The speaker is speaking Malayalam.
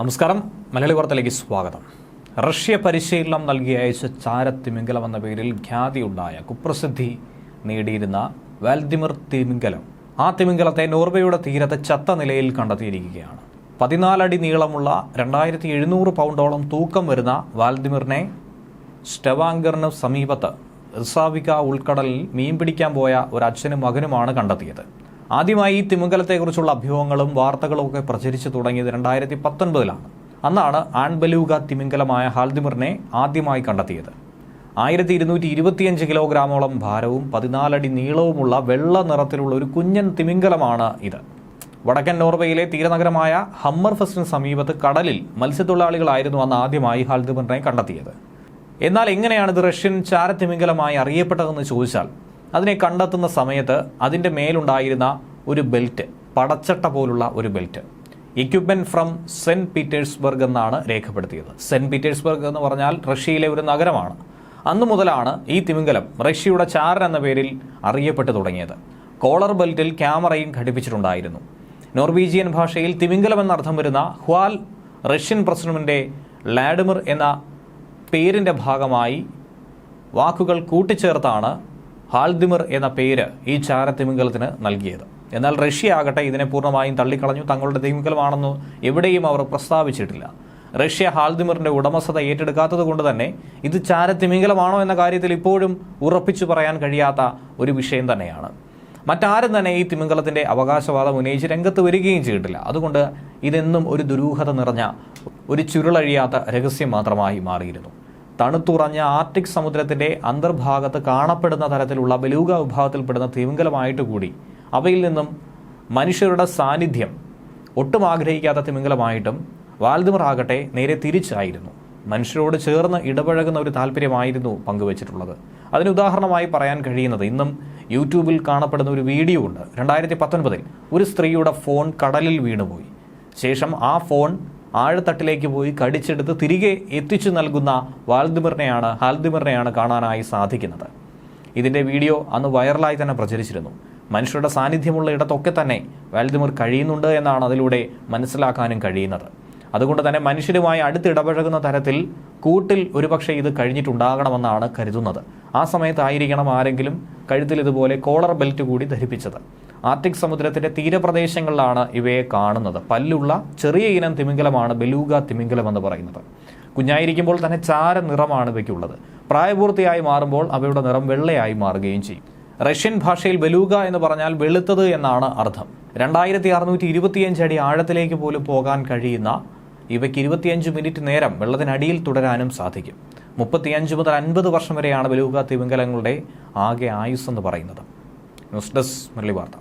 നമസ്കാരം, മലയാളി വാർത്തയിലേക്ക് സ്വാഗതം. റഷ്യ പരിശീലനം നൽകി അയച്ച ചാരത്തിമിംഗലം എന്ന പേരിൽ ഖ്യാതിയുണ്ടായ കുപ്രസിദ്ധി നേടിയിരുന്ന വാൽദിമിർ തിമിംഗലം, ആ തിമിംഗലത്തെ നോർവേയുടെ തീരത്ത് ചത്ത നിലയിൽ കണ്ടെത്തിയിരിക്കുകയാണ്. 14 അടി നീളമുള്ള 2700 പൗണ്ടോളം തൂക്കം വരുന്ന വാൽദിമിറിനെ സ്റ്റവാങ്കറിന് സമീപത്ത് റിസാവിക ഉൾക്കടലിൽ മീൻ പിടിക്കാൻ പോയ ഒരു അച്ഛനും മകനുമാണ് കണ്ടെത്തിയത്. ആദ്യമായി ഈ തിമിംഗലത്തെക്കുറിച്ചുള്ള അഭ്യൂഹങ്ങളും വാർത്തകളും ഒക്കെ പ്രചരിച്ചു തുടങ്ങിയത് 2019-ലാണ്. അന്നാണ് ആൺബലൂഗ തിമിംഗലമായ ഹാൽദിമിറിനെ ആദ്യമായി കണ്ടെത്തിയത്. 1225 കിലോഗ്രാമോളം ഭാരവും 14 അടി നീളവുമുള്ള വെള്ള നിറത്തിലുള്ള ഒരു കുഞ്ഞൻ തിമിംഗലമാണ് ഇത്. വടക്കൻ നോർവേയിലെ തീരനഗരമായ ഹമ്മർഫെസ്റ്റിന് സമീപത്ത് കടലിൽ മത്സ്യത്തൊഴിലാളികളായിരുന്നു അന്ന് ആദ്യമായി ഹാൽദിമിറിനെ കണ്ടെത്തിയത്. എന്നാൽ എങ്ങനെയാണ് ഇത് റഷ്യൻ ചാരത്തിമിംഗലമായി അറിയപ്പെട്ടതെന്ന് ചോദിച്ചാൽ, അതിനെ കണ്ടെത്തുന്ന സമയത്ത് അതിൻ്റെ മേലുണ്ടായിരുന്ന ഒരു ബെൽറ്റ്, പടച്ചട്ട പോലുള്ള ഒരു belt, equipment from saint Petersburg എന്നാണ് രേഖപ്പെടുത്തിയത്. സെന്റ് പീറ്റേഴ്സ്ബർഗ് എന്ന് പറഞ്ഞാൽ റഷ്യയിലെ ഒരു നഗരമാണ്. അന്നു മുതലാണ് ഈ തിമിംഗലം റഷ്യയുടെ ചാരൻ എന്ന പേരിൽ അറിയപ്പെട്ടു തുടങ്ങിയത്. കോളർ ബെൽറ്റിൽ ക്യാമറയും ഘടിപ്പിച്ചിട്ടുണ്ടായിരുന്നു. നോർവീജിയൻ ഭാഷയിൽ തിമിംഗലം എന്നർത്ഥം വരുന്ന ഹ്വാൽ റഷ്യൻ പ്രസിഡന്റിന്റെ വ്ളാഡിമിർ എന്ന പേരിന്റെ ഭാഗമായി വാക്കുകൾ കൂട്ടിച്ചേർത്താണ് ഹാൽദിമിർ എന്ന പേര് ഈ ചാരത്തിമിംഗലത്തിന് നൽകിയത്. എന്നാൽ റഷ്യ ആകട്ടെ ഇതിനെ പൂർണ്ണമായും തള്ളിക്കളഞ്ഞു. തങ്ങളുടെ തിമിംഗലമാണെന്ന് എവിടെയും അവർ പ്രസ്താവിച്ചിട്ടില്ല. റഷ്യ ഹാൽദിമിറിന്റെ ഉടമസ്ഥത ഏറ്റെടുക്കാത്തത് കൊണ്ട് തന്നെ ഇത് ചാരത്തിമിംഗലമാണോ എന്ന കാര്യത്തിൽ ഇപ്പോഴും ഉറപ്പിച്ചു പറയാൻ കഴിയാത്ത ഒരു വിഷയം തന്നെയാണ്. മറ്റാരും തന്നെ ഈ തിമിംഗലത്തിന്റെ അവകാശവാദം ഉന്നയിച്ച് രംഗത്ത് വരികയും ചെയ്തിട്ടില്ല. അതുകൊണ്ട് ഇതെന്നും ഒരു ദുരൂഹത നിറഞ്ഞ, ഒരു ചുരുളഴിയാത്ത രഹസ്യം മാത്രമായി മാറിയിരുന്നു. തണുത്തുറഞ്ഞ ആർട്ടിക് സമുദ്രത്തിന്റെ അന്തർഭാഗത്ത് കാണപ്പെടുന്ന തരത്തിലുള്ള ബലൂഗ വിഭാഗത്തിൽപ്പെടുന്ന തിമിംഗലമായിട്ട് കൂടി അവയിൽ നിന്നും മനുഷ്യരുടെ സാന്നിധ്യം ഒട്ടും ആഗ്രഹിക്കാത്ത തിമിംഗലമായിട്ടും വാൽദിമിർ ആകട്ടെ നേരെ തിരിച്ചായിരുന്നു. മനുഷ്യരോട് ചേർന്ന് ഇടപഴകുന്ന ഒരു താല്പര്യമായിരുന്നു പങ്കുവച്ചിട്ടുള്ളത്. അതിന് ഉദാഹരണമായി പറയാൻ കഴിയുന്നത്, ഇന്നും യൂട്യൂബിൽ കാണപ്പെടുന്ന ഒരു വീഡിയോ ഉണ്ട്. 2019 ഒരു സ്ത്രീയുടെ ഫോൺ കടലിൽ വീണുപോയി. ശേഷം ആ ഫോൺ ആഴത്തട്ടിലേക്ക് പോയി കടിച്ചെടുത്ത് തിരികെ എത്തിച്ചു നൽകുന്ന ഹാൽദിമിറിനെയാണ് കാണാനായി സാധിക്കുന്നത്. ഇതിൻ്റെ വീഡിയോ അന്ന് വൈറലായി തന്നെ പ്രചരിച്ചിരുന്നു. മനുഷ്യരുടെ സാന്നിധ്യമുള്ള ഇടത്തൊക്കെ തന്നെ വാൽദിമിർ കഴിയുന്നുണ്ട് എന്നാണ് അതിലൂടെ മനസ്സിലാക്കാനും കഴിയുന്നത്. അതുകൊണ്ട് തന്നെ മനുഷ്യരുമായി അടുത്തിടപഴകുന്ന തരത്തിൽ കൂട്ടിൽ ഒരുപക്ഷെ ഇത് കഴിഞ്ഞിട്ടുണ്ടാകണമെന്നാണ് കരുതുന്നത്. ആ സമയത്തായിരിക്കണം ആരെങ്കിലും കഴുത്തിൽ ഇതുപോലെ കോളർ ബെൽറ്റ് കൂടി ധരിപ്പിച്ചത്. ആർട്ടിക് സമുദ്രത്തിന്റെ തീരപ്രദേശങ്ങളിലാണ് ഇവയെ കാണുന്നത്. പല്ലുള്ള ചെറിയ ഇനം തിമിംഗലമാണ് ബലൂഗ തിമിംഗലം എന്ന് പറയുന്നത്. കുഞ്ഞായിരിക്കുമ്പോൾ തന്നെ ചാര നിറമാണ് ഇവയ്ക്കുള്ളത്. പ്രായപൂർത്തിയായി മാറുമ്പോൾ അവയുടെ നിറം വെള്ളയായി മാറുകയും ചെയ്യും. റഷ്യൻ ഭാഷയിൽ ബലൂഗ എന്ന് പറഞ്ഞാൽ വെളുത്തത് എന്നാണ് അർത്ഥം. 2625 അടി ആഴത്തിലേക്ക് പോലും പോകാൻ കഴിയുന്ന ഇവയ്ക്ക് 25 മിനിറ്റ് നേരം വെള്ളത്തിനടിയിൽ തുടരാനും സാധിക്കും. 35 മുതൽ 50 വർഷം വരെയാണ് ബലൂഗ തിമിംഗലങ്ങളുടെ ആകെ ആയുസ് എന്ന് പറയുന്നത്. ന്യൂസ് ഡെസ്ക് മലയാളി വാർത്ത.